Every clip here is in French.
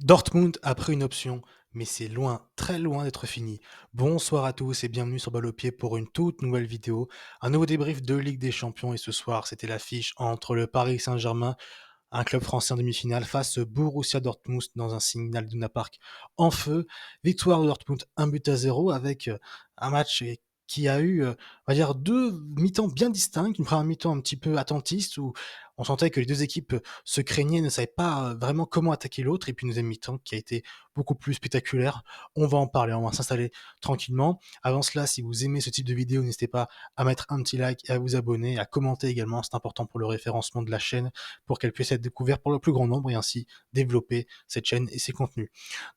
Dortmund a pris une option, mais c'est loin, très loin d'être fini. Bonsoir à tous et bienvenue sur Balle au pied pour une toute nouvelle vidéo. Un nouveau débrief de Ligue des Champions et ce soir, c'était l'affiche entre le Paris Saint-Germain, un club français en demi-finale, face au Borussia Dortmund dans un Signal Iduna Park en feu. Victoire de Dortmund 1-0 avec un match qui a eu, on va dire, deux mi-temps bien distincts. Une première mi-temps un petit peu attentiste où on sentait que les deux équipes se craignaient, ne savaient pas vraiment comment attaquer l'autre. Et puis une deuxième mi-temps qui a été beaucoup plus spectaculaire. On va en parler, on va s'installer tranquillement. Avant cela, si vous aimez ce type de vidéo, n'hésitez pas à mettre un petit like et à vous abonner, à commenter également. C'est important pour le référencement de la chaîne, pour qu'elle puisse être découverte par le plus grand nombre et ainsi développer cette chaîne et ses contenus.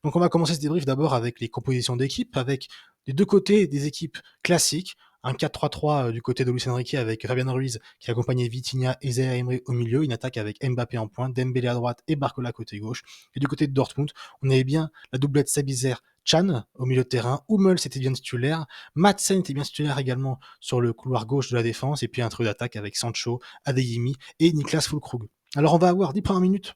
Donc on va commencer ce débrief d'abord avec les compositions d'équipe, avec des deux côtés des équipes classiques, un 4-3-3 du côté de Luis Enrique avec Fabian Ruiz qui accompagnait Vitinha et Zaire Emery au milieu, une attaque avec Mbappé en pointe, Dembélé à droite et Barcola côté gauche. Et du côté de Dortmund, on avait bien la doublette Sabitzer Chan au milieu de terrain, Hummels était bien titulaire, Madsen était bien titulaire également sur le couloir gauche de la défense, et puis un trio d'attaque avec Sancho, Adeyemi et Niklas Füllkrug. Alors on va avoir 10 premières minutes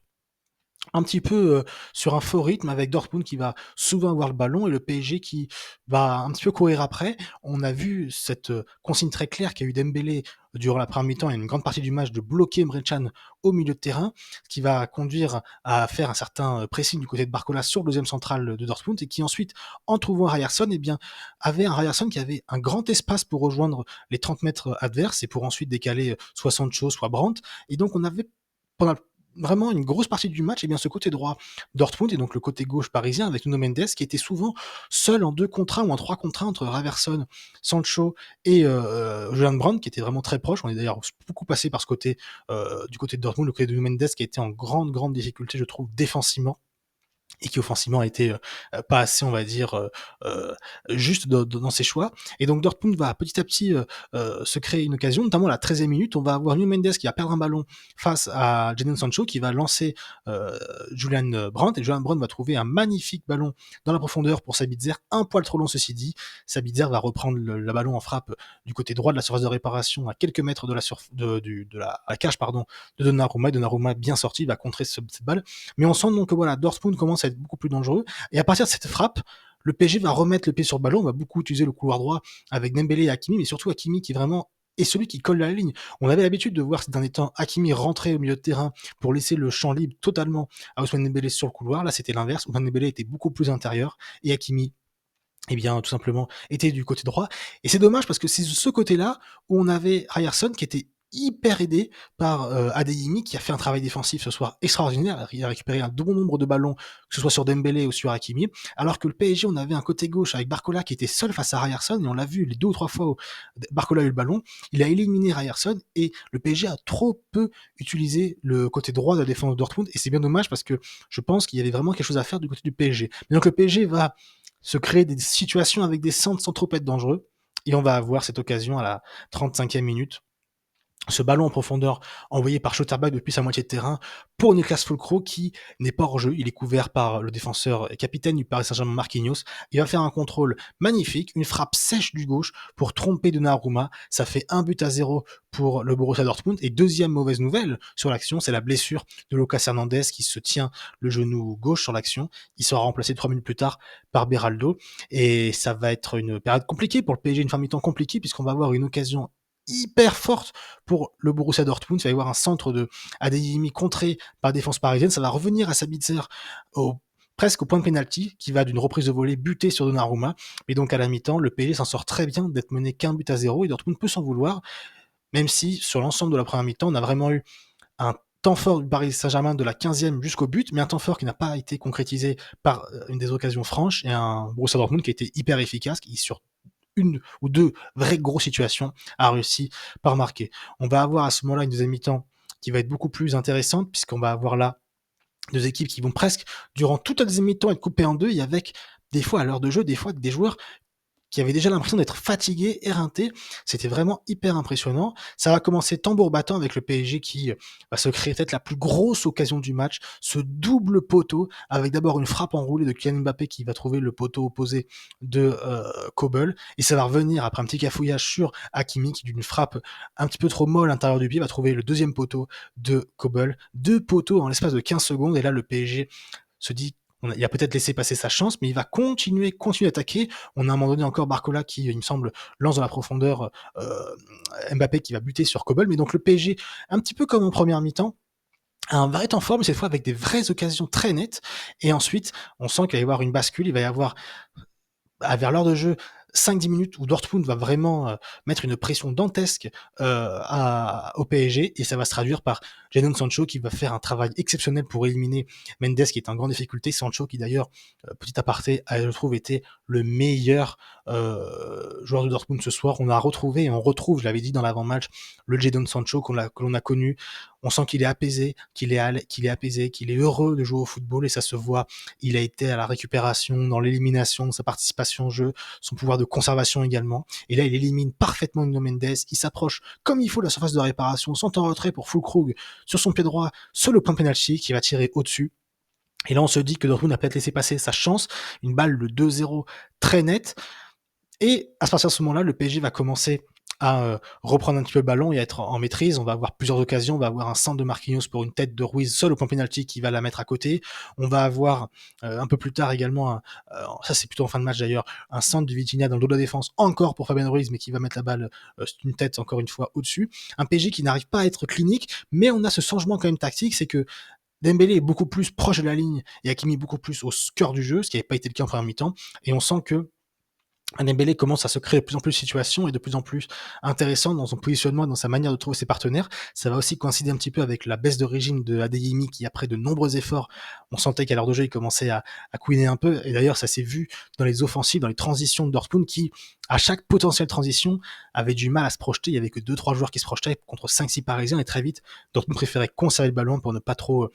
un petit peu sur un faux rythme avec Dortmund qui va souvent avoir le ballon et le PSG qui va un petit peu courir après. On a vu cette consigne très claire qu'a eu Dembélé durant la première mi-temps et une grande partie du match de bloquer Emre Can au milieu de terrain, ce qui va conduire à faire un certain pressing du côté de Barcola sur le deuxième central de Dortmund et qui ensuite, en trouvant Ryerson, eh bien, avait un Ryerson qui avait un grand espace pour rejoindre les 30 mètres adverses et pour ensuite décaler soit Sancho, soit Brandt. Et donc on avait pendant vraiment une grosse partie du match, et bien ce côté droit Dortmund et donc le côté gauche parisien avec Nuno Mendes qui était souvent seul en 2 contre 1 ou en 3 contre 1 entre Raverson, Sancho et Julian Brandt qui était vraiment très proche. On est d'ailleurs beaucoup passé par ce côté du côté de Dortmund, le côté de Nuno Mendes qui était en grande difficulté, je trouve, défensivement et qui offensivement a été pas assez, on va dire, juste dans ses choix. Et donc Dortmund va petit à petit se créer une occasion, notamment à la 13e minute. On va avoir Nuno Mendes qui va perdre un ballon face à Jadon Sancho, qui va lancer Julian Brandt, et Julian Brandt va trouver un magnifique ballon dans la profondeur pour Sabitzer, un poil trop long ceci dit. Sabitzer va reprendre le ballon en frappe du côté droit de la surface de réparation, à quelques mètres de la cage pardon, de Donnarumma. Donnarumma bien sorti, va contrer cette balle. Mais on sent donc que voilà, Dortmund commence à être beaucoup plus dangereux. Et à partir de cette frappe, le PSG va remettre le pied sur le ballon, on va beaucoup utiliser le couloir droit avec Dembélé et Hakimi, mais surtout Hakimi qui vraiment est celui qui colle la ligne. On avait l'habitude de voir ces derniers temps Hakimi rentrer au milieu de terrain pour laisser le champ libre totalement à Ousmane Dembélé sur le couloir. Là, c'était l'inverse. Ousmane Dembélé était beaucoup plus intérieur et Hakimi, eh bien, tout simplement, était du côté droit. Et c'est dommage parce que c'est ce côté-là où on avait Ryerson qui était hyper aidé par Adeyemi qui a fait un travail défensif ce soir extraordinaire. Il a récupéré un bon nombre de ballons, que ce soit sur Dembélé ou sur Hakimi. Alors que le PSG, on avait un côté gauche avec Barcola qui était seul face à Ryerson et on l'a vu les 2 ou 3 fois où Barcola a eu le ballon. Il a éliminé Ryerson et le PSG a trop peu utilisé le côté droit de la défense de Dortmund et c'est bien dommage parce que je pense qu'il y avait vraiment quelque chose à faire du côté du PSG. Mais donc le PSG va se créer des situations avec des centres sans trop être dangereux. Et on va avoir cette occasion à la 35e minute, ce ballon en profondeur envoyé par Schotterbeck depuis sa moitié de terrain pour Niklas Füllkrug qui n'est pas hors jeu, il est couvert par le défenseur et capitaine du Paris Saint-Germain Marquinhos. Il va faire un contrôle magnifique, une frappe sèche du gauche pour tromper Donnarumma. Ça fait 1-0 pour le Borussia Dortmund. Et deuxième mauvaise nouvelle sur l'action, c'est la blessure de Lucas Hernandez qui se tient le genou gauche sur l'action. Il sera remplacé 3 minutes plus tard par Beraldo et ça va être une période compliquée pour le PSG, une fin de mi-temps compliquée puisqu'on va avoir une occasion hyper forte pour le Borussia Dortmund. Il va y avoir un centre de Adeyemi contré par la défense parisienne. Ça va revenir à Sabitzer presque au point de pénalty, qui va d'une reprise de volée buter sur Donnarumma. Mais donc à la mi-temps, le PSG s'en sort très bien d'être mené qu'1-0 et Dortmund peut s'en vouloir, même si sur l'ensemble de la première mi-temps, on a vraiment eu un temps fort du Paris Saint-Germain de la 15e jusqu'au but, mais un temps fort qui n'a pas été concrétisé par une des occasions franches et un Borussia Dortmund qui a été hyper efficace, qui sur une ou deux vraies grosses situations a réussi par marquer. On va avoir à ce moment-là une deuxième mi-temps qui va être beaucoup plus intéressante puisqu'on va avoir là deux équipes qui vont presque durant toute la deuxième mi-temps être coupées en deux et avec des fois à l'heure de jeu, des fois des joueurs qui avait déjà l'impression d'être fatigué, éreinté. C'était vraiment hyper impressionnant. Ça va commencer tambour battant avec le PSG qui va se créer peut-être la plus grosse occasion du match, ce double poteau avec d'abord une frappe enroulée de Kylian Mbappé qui va trouver le poteau opposé de Kobel et ça va revenir après un petit cafouillage sur Hakimi qui d'une frappe un petit peu trop molle à l'intérieur du pied va trouver le deuxième poteau de Kobel. 2 poteaux en l'espace de 15 secondes et là le PSG se dit Il a peut-être laissé passer sa chance, mais il va continuer d'attaquer. On a à un moment donné encore Barcola qui, il me semble, lance dans la profondeur Mbappé qui va buter sur Kobel. Mais donc le PSG, un petit peu comme en première mi-temps, va être en forme, cette fois avec des vraies occasions très nettes. Et ensuite, on sent qu'il va y avoir une bascule, il va y avoir vers l'heure de jeu, 5-10 minutes où Dortmund va vraiment mettre une pression dantesque au PSG, et ça va se traduire par Jadon Sancho qui va faire un travail exceptionnel pour éliminer Mendes qui est en grande difficulté. Sancho qui d'ailleurs, petit aparté, je trouve été le meilleur joueur de Dortmund ce soir. On a retrouvé et on retrouve, je l'avais dit dans l'avant-match, le Jadon Sancho que l'on a connu. On sent qu'il est apaisé, qu'il est apaisé, qu'il est heureux de jouer au football, et ça se voit. Il a été à la récupération, dans l'élimination, sa participation au jeu, son pouvoir de conservation également. Et là, il élimine parfaitement Nuno Mendes. Il s'approche comme il faut de la surface de réparation, sont en retrait pour Füllkrug sur son pied droit, sur le point de penalty qui va tirer au-dessus. Et là, on se dit que Dortmund a peut-être laissé passer sa chance. Une balle de 2-0 très nette. Et à partir de ce moment-là, le PSG va commencer à reprendre un petit peu le ballon et à être en maîtrise. On va avoir plusieurs occasions. On va avoir un centre de Marquinhos pour une tête de Ruiz seul au point penalty qui va la mettre à côté. On va avoir un peu plus tard également, ça c'est plutôt en fin de match d'ailleurs, un centre de Vitinha dans le dos de la défense encore pour Fabien Ruiz, mais qui va mettre la balle une tête encore une fois au-dessus. Un PSG qui n'arrive pas à être clinique, mais on a ce changement quand même tactique, c'est que Dembélé est beaucoup plus proche de la ligne et Hakimi beaucoup plus au cœur du jeu, ce qui n'avait pas été le cas en première mi-temps. Et on sent que Dembélé commence à se créer de plus en plus de situations et de plus en plus intéressant dans son positionnement et dans sa manière de trouver ses partenaires. Ça va aussi coïncider un petit peu avec la baisse de régime de Adeyemi qui, après de nombreux efforts, on sentait qu'à l'heure de jeu, il commençait à couiner un peu. Et d'ailleurs, ça s'est vu dans les offensives, dans les transitions de Dortmund qui, à chaque potentielle transition, avait du mal à se projeter. Il y avait que 2-3 joueurs qui se projetaient contre 5-6 Parisiens, et très vite, Dortmund préférait conserver le ballon pour ne pas trop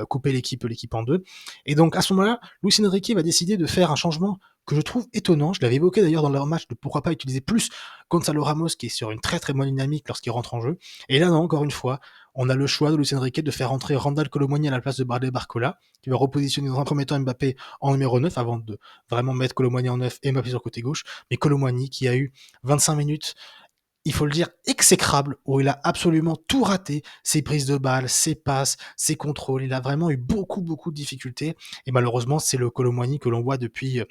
couper l'équipe en deux. Et donc, à ce moment-là, Luis Enrique va décider de faire un changement que je trouve étonnant. Je l'avais évoqué d'ailleurs dans leur match de pourquoi pas utiliser plus Gonzalo Ramos qui est sur une très très bonne dynamique lorsqu'il rentre en jeu. Et là, non, encore une fois, on a le choix de Luis Enrique de faire rentrer Randal Colomwani à la place de Bradley Barcola, qui va repositionner dans un premier temps Mbappé en numéro 9 avant de vraiment mettre Colomwani en 9 et Mbappé sur le côté gauche. Mais Colomwani qui a eu 25 minutes, il faut le dire, exécrable, où il a absolument tout raté, ses prises de balles, ses passes, ses contrôles. Il a vraiment eu beaucoup de difficultés. Et malheureusement, c'est le Colomwani que l'on voit depuis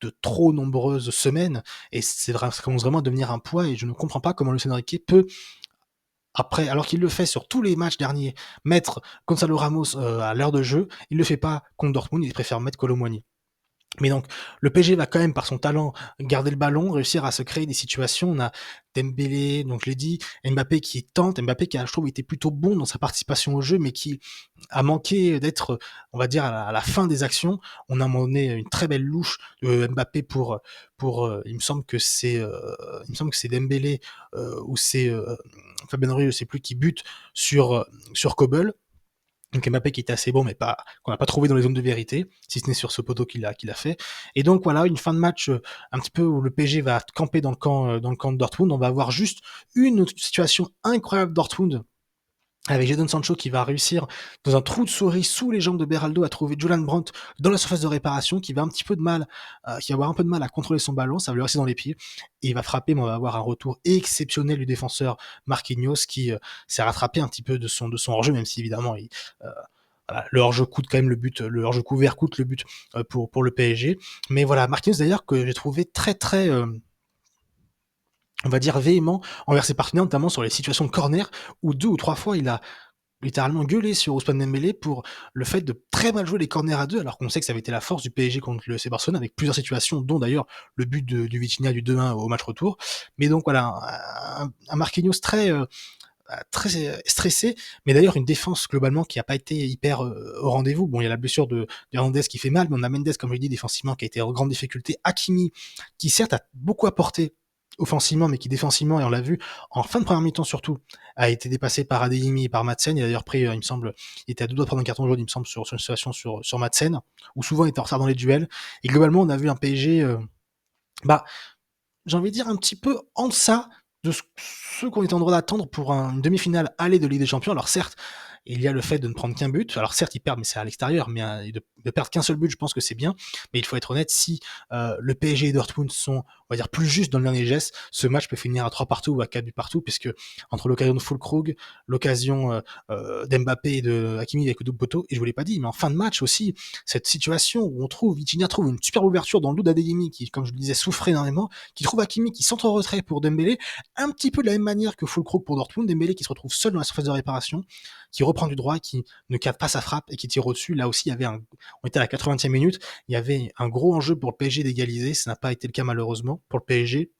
de trop nombreuses semaines. Et ça commence vraiment à devenir un poids. Et je ne comprends pas comment Luis Enrique peut, après, alors qu'il le fait sur tous les matchs derniers, mettre Gonzalo Ramos à l'heure de jeu, il le fait pas contre Dortmund, il préfère mettre Colomwani. Mais donc, le PSG va quand même, par son talent, garder le ballon, réussir à se créer des situations. On a Dembélé, donc je l'ai dit, Mbappé qui tente, Mbappé qui a, je trouve, été plutôt bon dans sa participation au jeu, mais qui a manqué d'être, on va dire, à la fin des actions. On a mené une très belle louche de Mbappé il me semble que c'est Dembélé ou c'est Fabien Ruiz, je sais plus, qui bute sur Kobel. Donc Mbappé qui était assez bon, mais pas qu'on n'a pas trouvé dans les zones de vérité, si ce n'est sur ce poteau qu'il a fait. Et donc voilà, une fin de match un petit peu où le PSG va camper dans le camp de Dortmund. On va avoir juste une situation incroyable Dortmund avec Jadon Sancho qui va réussir dans un trou de souris sous les jambes de Beraldo à trouver Julian Brandt dans la surface de réparation, qui va qui va avoir un peu de mal à contrôler son ballon, ça va lui rester dans les pieds et il va frapper, mais on va avoir un retour exceptionnel du défenseur Marquinhos qui s'est rattrapé un petit peu de son hors-jeu, même si évidemment euh, voilà, le hors-jeu coûte quand même le but, le hors-jeu couvert coûte le but pour le PSG. Mais voilà, Marquinhos d'ailleurs que j'ai trouvé très on va dire véhément envers ses partenaires, notamment sur les situations de corner, où 2 ou 3 fois il a littéralement gueulé sur Ousmane Dembélé pour le fait de très mal jouer les corners à 2, alors qu'on sait que ça avait été la force du PSG contre le FC Barcelone, avec plusieurs situations, dont d'ailleurs le but du Vitinha du 2-1 au match retour. Mais donc voilà, un Marquinhos très stressé, mais d'ailleurs une défense globalement qui n'a pas été hyper au rendez-vous. Bon, il y a la blessure de Hernandez qui fait mal, mais on a Mendes, comme je l'ai dit, défensivement, qui a été en grande difficulté. Hakimi, qui certes a beaucoup apporté offensivement, mais qui défensivement, et on l'a vu en fin de première mi-temps surtout, a été dépassé par Adeyemi et par Madsen. Il a d'ailleurs pris, il me semble, il était à deux doigts de prendre un carton jaune, il me semble, sur une situation sur Madsen, où souvent il était en retard dans les duels. Et globalement, on a vu un PSG, bah, j'ai envie de dire un petit peu en deçà de ce qu'on est en droit d'attendre pour une demi-finale aller de Ligue des Champions. Alors certes, il y a le fait de ne prendre qu'un but. Alors certes, ils perdent, mais c'est à l'extérieur. Mais de perdre qu'un seul but, je pense que c'est bien. Mais il faut être honnête, si le PSG et Dortmund sont va dire, plus juste dans le dernier geste, ce match peut finir à 3 partout ou à 4 buts partout, puisque entre l'occasion de Füllkrug, l'occasion d'Mbappé et de Hakimi avec le double poteau, et je vous l'ai pas dit, mais en fin de match aussi, cette situation où on trouve, Vitinha trouve une superbe ouverture dans le dos d'Adeyemi, qui, comme je le disais, souffrait énormément, qui trouve Hakimi qui centre en retrait pour Dembélé, un petit peu de la même manière que Füllkrug pour Dortmund, Dembélé qui se retrouve seul dans la surface de réparation, qui reprend du droit, qui ne capte pas sa frappe et qui tire au-dessus. Là aussi, on était à la 80e minute, il y avait un gros enjeu pour le PSG d'égaliser, ça n'a pas été le cas malheureusement pour le PSG.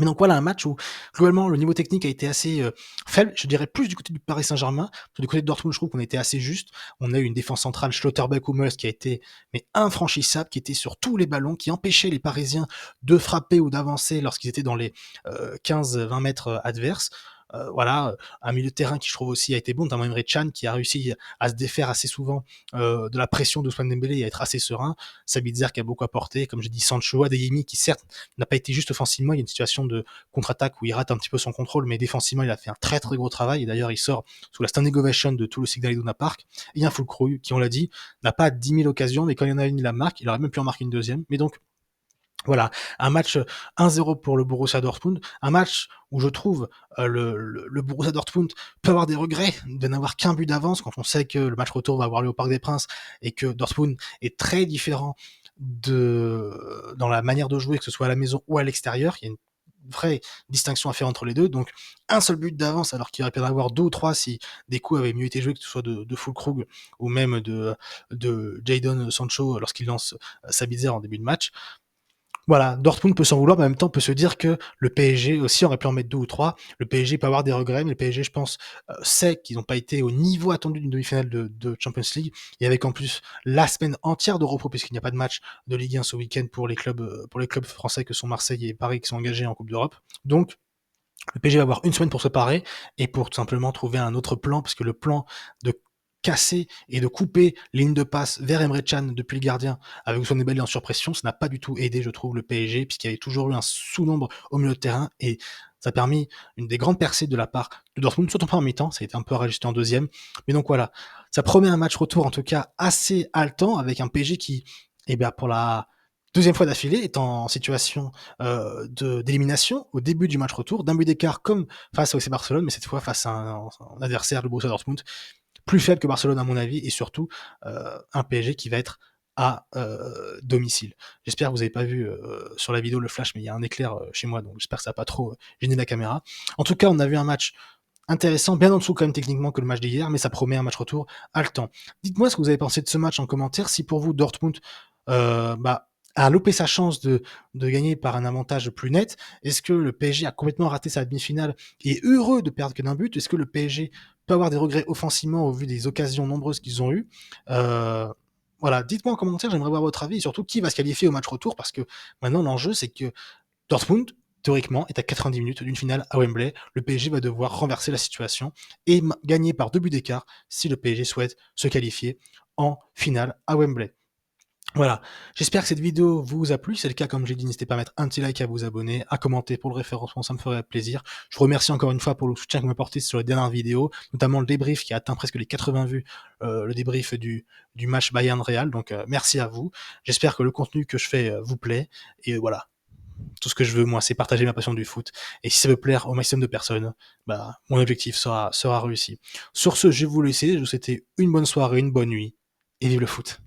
Mais donc voilà un match où globalement le niveau technique a été assez faible, je dirais plus du côté du Paris Saint-Germain. Du côté de Dortmund, je trouve qu'on était assez juste. On a eu une défense centrale Schlotterbeck-Hummels qui a été mais infranchissable, qui était sur tous les ballons, qui empêchait les Parisiens de frapper ou d'avancer lorsqu'ils étaient dans les 15-20 mètres adverses. Voilà, un milieu de terrain qui je trouve aussi a été bon, notamment Emre Can qui a réussi à se défaire assez souvent de la pression d'Ousmane Dembélé et à être assez serein. Sabitzer qui a beaucoup apporté, comme j'ai dit, Sancho, Adeyemi qui certes n'a pas été juste offensivement, il y a une situation de contre-attaque où il rate un petit peu son contrôle, mais défensivement il a fait un très très gros travail, et d'ailleurs il sort sous la standing ovation de tout le Signal Iduna Park. Et il y a un Füllkrug qui, on l'a dit, n'a pas 10 000 occasions, mais quand il y en a une, il la marque, il aurait même pu en marquer une deuxième, mais donc voilà, un match 1-0 pour le Borussia Dortmund, un match où je trouve le Borussia Dortmund peut avoir des regrets de n'avoir qu'un but d'avance quand on sait que le match retour va avoir lieu au Parc des Princes et que Dortmund est très différent dans la manière de jouer, que ce soit à la maison ou à l'extérieur. Il y a une vraie distinction à faire entre les deux. Donc un seul but d'avance alors qu'il aurait pu en avoir deux ou trois si des coups avaient mieux été joués, que ce soit de Füllkrug ou même de Jadon Sancho lorsqu'il lance Sabitzer en début de match. Voilà, Dortmund peut s'en vouloir, mais en même temps peut se dire que le PSG aussi aurait pu en mettre deux ou trois. Le PSG peut avoir des regrets, mais le PSG, je pense, sait qu'ils n'ont pas été au niveau attendu d'une demi-finale de Champions League. Et avec en plus la semaine entière de repos, puisqu'il n'y a pas de match de Ligue 1 ce week-end pour les clubs français que sont Marseille et Paris qui sont engagés en Coupe d'Europe. Donc, le PSG va avoir une semaine pour se parer et pour tout simplement trouver un autre plan, parce que le plan de casser et de couper les lignes de passe vers Emre Can depuis le gardien avec Ousmane Dembélé en surpression, ça n'a pas du tout aidé, je trouve, le PSG, puisqu'il y avait toujours eu un sous-nombre au milieu de terrain, et ça a permis une des grandes percées de la part de Dortmund, surtout en première mi-temps, ça a été un peu rajusté en deuxième, mais donc voilà, ça promet un match retour en tout cas assez haletant, avec un PSG qui, eh bien, pour la deuxième fois d'affilée, est en situation d'élimination au début du match retour, d'un but d'écart comme face au FC Barcelone, mais cette fois face à un adversaire, le Borussia Dortmund, plus faible que Barcelone à mon avis, et surtout un PSG qui va être à domicile. J'espère que vous n'avez pas vu sur la vidéo le flash, mais il y a un éclair chez moi, donc j'espère que ça n'a pas trop gêné la caméra. En tout cas, on a vu un match intéressant, bien en dessous quand même techniquement que le match d'hier, mais ça promet un match retour haletant. Dites-moi ce que vous avez pensé de ce match en commentaire, si pour vous Dortmund a loupé sa chance de gagner par un avantage plus net. Est-ce que le PSG a complètement raté sa demi-finale et est heureux de perdre que d'un but? Est-ce que le PSG peut avoir des regrets offensivement au vu des occasions nombreuses qu'ils ont eues? Voilà, dites-moi en commentaire, j'aimerais voir votre avis, et surtout qui va se qualifier au match retour, parce que maintenant l'enjeu c'est que Dortmund, théoriquement, est à 90 minutes d'une finale à Wembley. Le PSG va devoir renverser la situation et gagner par 2 buts d'écart si le PSG souhaite se qualifier en finale à Wembley. Voilà, j'espère que cette vidéo vous a plu. Si c'est le cas, comme j'ai dit, n'hésitez pas à mettre un petit like, à vous abonner, à commenter pour le référencement, ça me ferait plaisir. Je vous remercie encore une fois pour le soutien que vous m'apportez sur les dernières vidéos, notamment le débrief qui a atteint presque les 80 vues, le débrief du match Bayern-Real. Donc merci à vous. J'espère que le contenu que je fais vous plaît. Et voilà, tout ce que je veux, moi, c'est partager ma passion du foot. Et si ça veut plaire au maximum de personnes, mon objectif sera réussi. Sur ce, je vais vous laisser. Je vous souhaite une bonne soirée, une bonne nuit, et vive le foot.